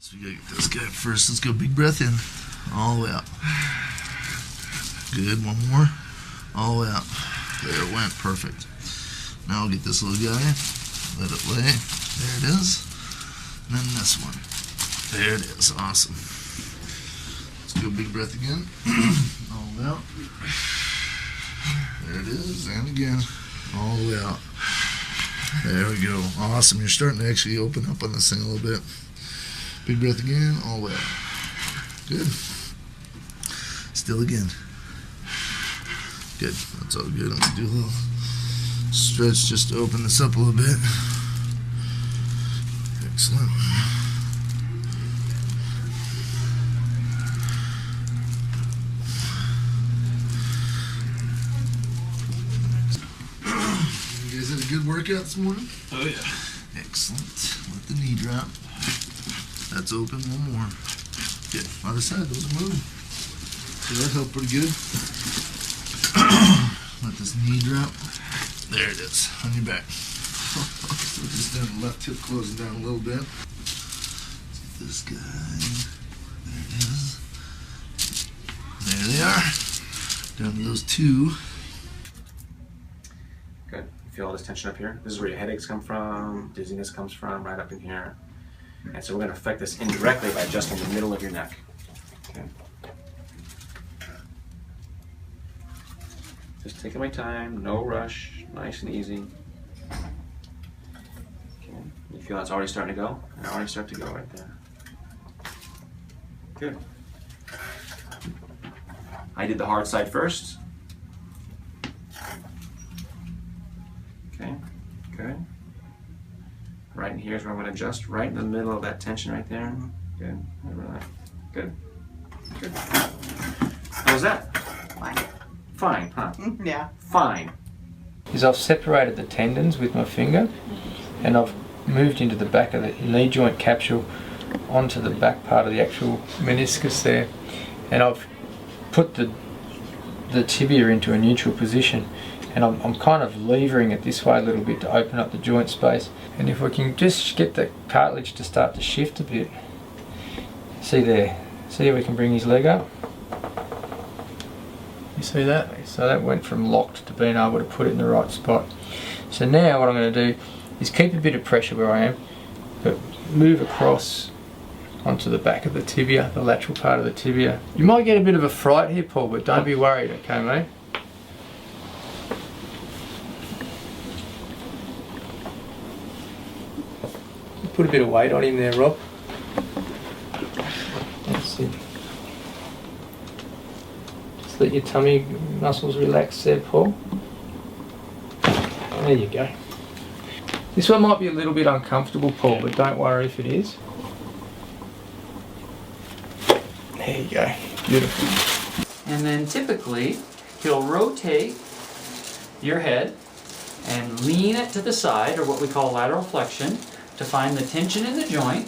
So we gotta get this guy first. Let's go big breath in. All the way out. Good, one more. All the way out. There it went, perfect. Now we'll get this little guy. Let it lay. There it is. And then this one. There it is, awesome. Let's go big breath again. All the way out. There it is, and again. All the way out. There we go, awesome. You're starting to actually open up on this thing a little bit. Big breath again, all the way out. Good. Still again. Good, that's all good. I'm gonna do a little stretch just to open this up a little bit. Excellent. You guys had a good workout this morning? Oh yeah. Excellent. Let the knee drop. That's open, one more. Good. Other side, those are moving. So that helped pretty good. Let this knee drop. There it is, on your back. So just down the left hip, closing down a little bit. Let's get this guy. There it is. There they are. Down to those two. Good. You feel all this tension up here? This is where your headaches come from, dizziness comes from, right up in here. And so we're going to affect this indirectly by adjusting the middle of your neck. Okay. Just taking my time, no rush, nice and easy. Okay. You feel it's already starting to go? It already start to go right there. Good. I did the hard side first. Okay, good. Right in here is where I'm going to adjust, right in the middle of that tension right there. Good, good, good. How was that? Fine. Fine, huh? Yeah. Fine. Is I've separated the tendons with my finger and I've moved into the back of the knee joint capsule onto the back part of the actual meniscus there, and I've put the tibia into a neutral position, and I'm kind of levering it this way a little bit to open up the joint space. And if we can just get the cartilage to start to shift a bit. See there, see how we can bring his leg up? You see that? So that went from locked to being able to put it in the right spot. So now what I'm going to do is keep a bit of pressure where I am, but move across onto the back of the tibia, the lateral part of the tibia. You might get a bit of a fright here, Paul, but don't be worried, okay, mate? Put a bit of weight on him there, Rob. That's it. Just let your tummy muscles relax there, Paul. There you go. This one might be a little bit uncomfortable, Paul, but don't worry if it is. There you go. Beautiful. And then typically, he'll rotate your head and lean it to the side, or what we call lateral flexion, to find the tension in the joint.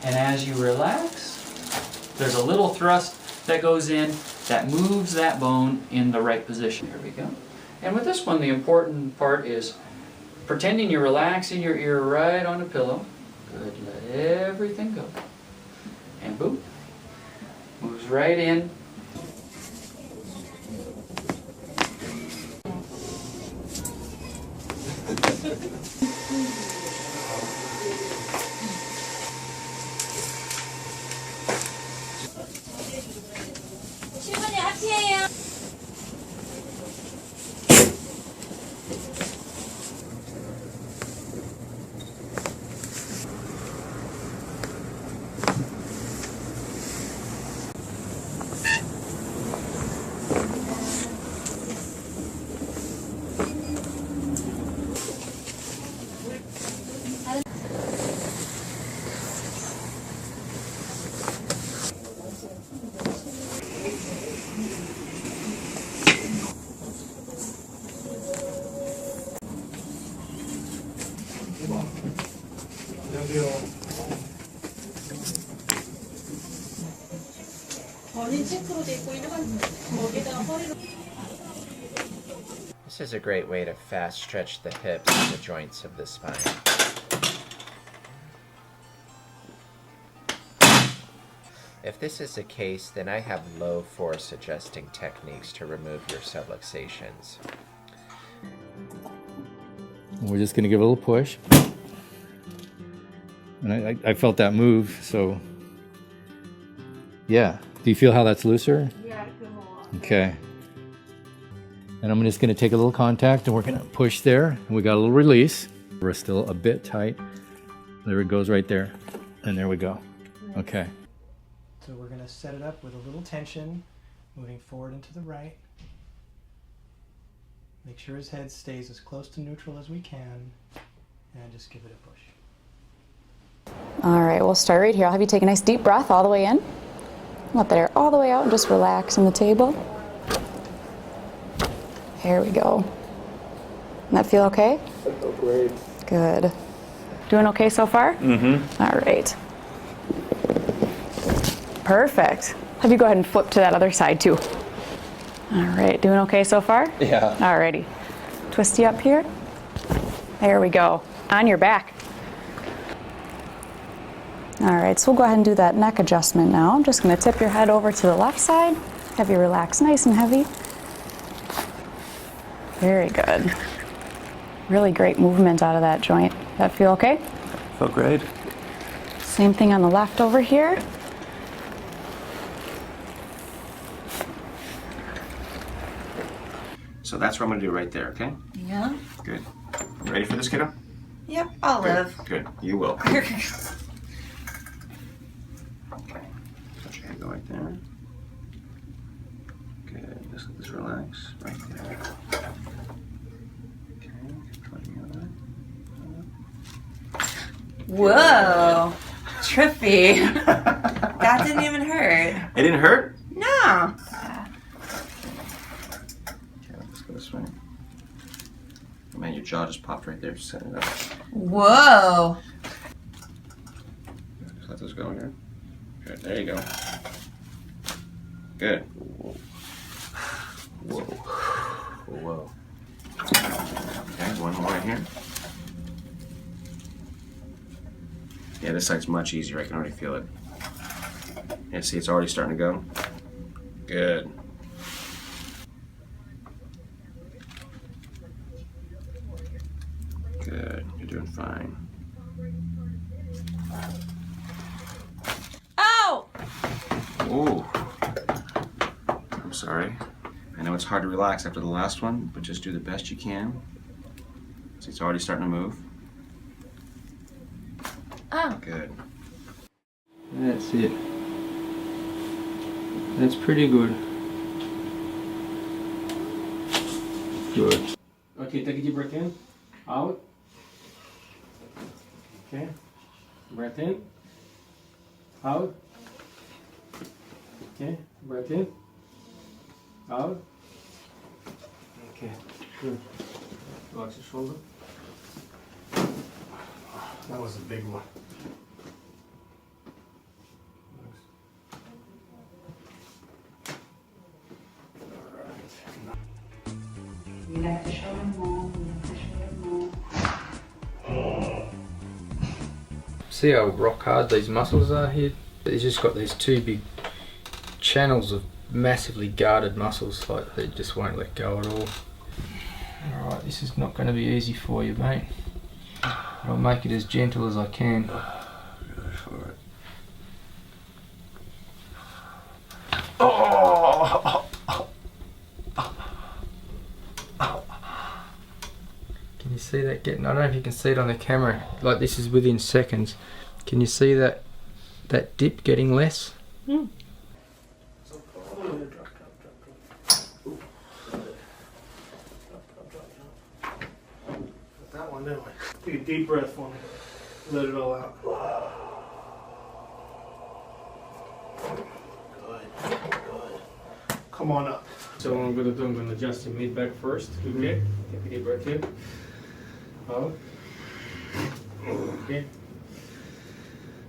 And as you relax, there's a little thrust that goes in that moves that bone in the right position. Here we go. And with this one, the important part is pretending you're relaxing your ear right on the pillow. Good, let everything go. And boom, moves right in. This is a great way to fast stretch the hips and the joints of the spine. If this is the case, then I have low force adjusting techniques to remove your subluxations. We're just going to give it a little push. And I felt that move, so yeah. Do you feel how that's looser? Yeah, I feel a lot. Okay. And I'm just going to take a little contact and we're going to push there. And we got a little release. We're still a bit tight. There it goes right there. And there we go. Okay. So we're going to set it up with a little tension, moving forward and to the right. Make sure his head stays as close to neutral as we can, and just give it a push. All right, we'll start right here. I'll have you take a nice deep breath all the way in. Let that air all the way out and just relax on the table. Here we go. Does that feel okay? I feel great. Good. Doing okay so far? Mm-hmm. All right. Perfect. Have you go ahead and flip to that other side too. All right, doing okay so far? Yeah. All righty. Twisty up here. There we go. On your back. All right, so we'll go ahead and do that neck adjustment now. I'm just going to tip your head over to the left side. Have you relax nice and heavy. Very good. Really great movement out of that joint. That feel okay? Felt great. Same thing on the left over here. So that's what I'm gonna do right there, okay? Yeah? Good. Ready for this, kiddo? Yep, I'll Good. live. Good. You will. Okay. Let your head go right there. Good. Just let this relax right there. Okay. Putting it Whoa. Trippy. That didn't even hurt. It didn't hurt? No. Okay, let's go this way. Oh, man, your jaw just popped right there. Just set it up. Whoa. Just let those go here. Good. There you go. Good. Whoa. Whoa. Okay, one more right here. Yeah, this side's much easier. I can already feel it. Yeah, see, it's already starting to go. Good. Good. You're doing fine. Oh! Ooh. I'm sorry. I know it's hard to relax after the last one, but just do the best you can. See, it's already starting to move. Oh. Good. That's it. That's pretty good. Good. Okay, take a deep breath in, out. Okay, breath in, out. Okay, breath in, out. Okay, good. Relax your shoulder. That was a big one. You have to show him more. You have to show him more. See how rock hard these muscles are here? He's just got these two big channels of massively guarded muscles, like they just won't let go at all. Alright, this is not going to be easy for you, mate. I'll make it as gentle as I can. Go for it. Can you see that getting? I don't know if you can see it on the camera. Like, this is within seconds. Can you see that dip getting less? That one, didn't we? Take a deep breath for me. Let it all out. Good, good. Come on up. So what I'm gonna do, I'm gonna adjust your mid back first. Okay. Take a deep breath here. Out. Okay.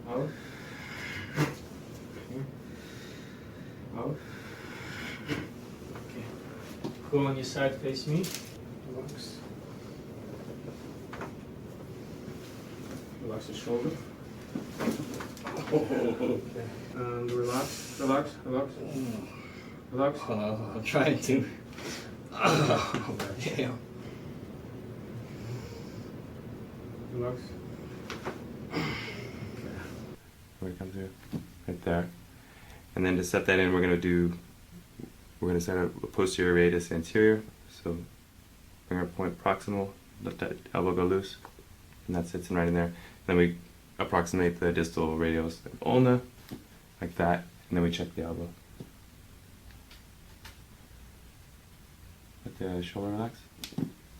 Out. Okay. Out. Okay. Go on your side, face me. Relax. Relax the shoulder. Okay. Relax, relax, relax. Relax. I'm trying to. Oh, Damn. relax. Where it comes here, right there. And then to set that in, we're gonna set a posterior radius anterior. So bring our point proximal, let that elbow go loose, and that sits in right in there. Then we approximate the distal radius of ulna, like that, and then we check the elbow. Let the shoulder relax.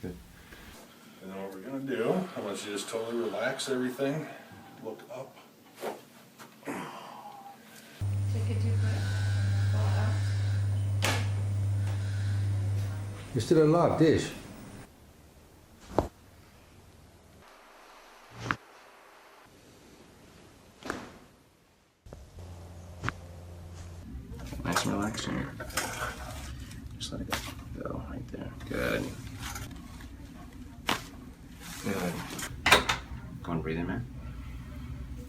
Good. And then what we're gonna do, I want you to just totally relax everything. Look up. Take a deep breath. Blow out. You're still unlocked, dish. Nice and relaxed here. Just let it go right there. Good. Good. Go and breathe in, man.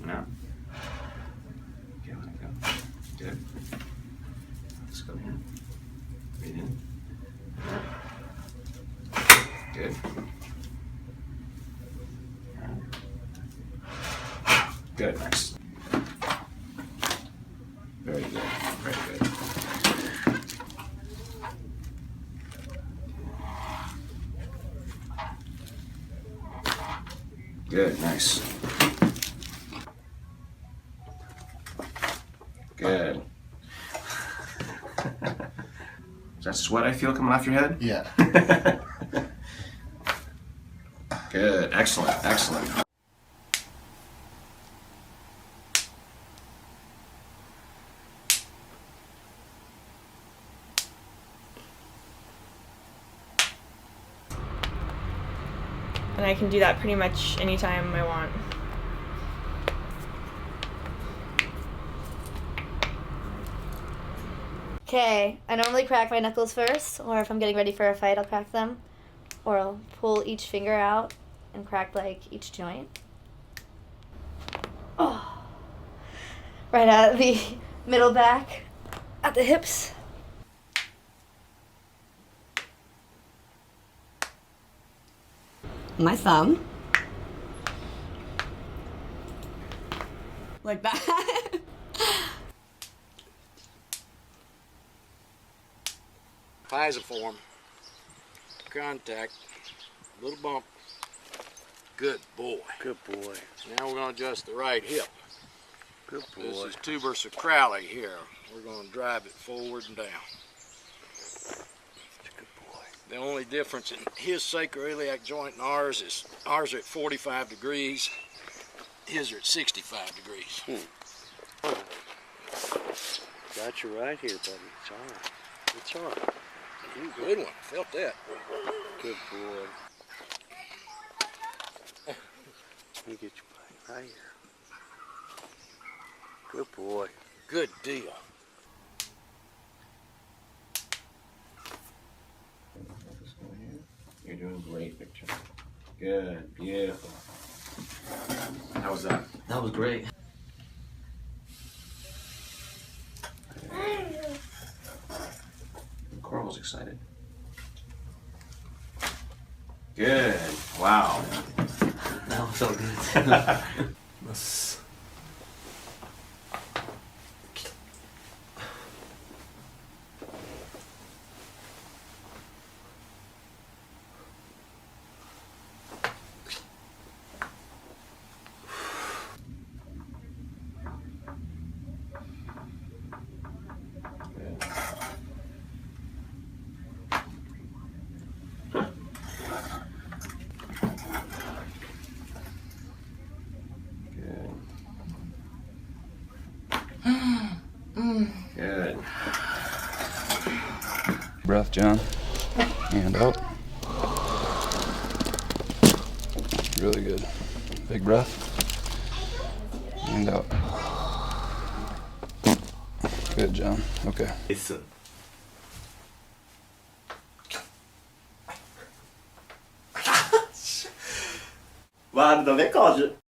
And out. Okay, let it go. Good. Let's go in. Breathe in. Good. Good. Nice. Very good. Very good. Good. Nice. Good. Is that sweat I feel coming off your head? Yeah. Good. Excellent. Excellent. And I can do that pretty much anytime I want. Okay, I normally crack my knuckles first, or if I'm getting ready for a fight, I'll crack them. Or I'll pull each finger out and crack like each joint. Oh. Right at the middle back, at the hips. My thumb. Like that. Piezoform. Contact. Little bump. Good boy. Good boy. Now we're going to adjust the right hip. Good boy. This is tuber sacrali here. We're going to drive it forward and down. Good boy. The only difference in his sacroiliac joint and ours is ours are at 45 degrees. His are at 65 degrees. Got you right here, buddy. It's all right. It's all right. Good one. Felt that. Good boy. Let me get you right here. Good boy. Good deal. You're doing great, Victor. Good. Beautiful. How was that? That was great. Coral's excited. Good. Wow. That was so good. Good. Breath, John. And out. Really good. Big breath. And out. Good, John. Okay. Hva er det da vi kaller?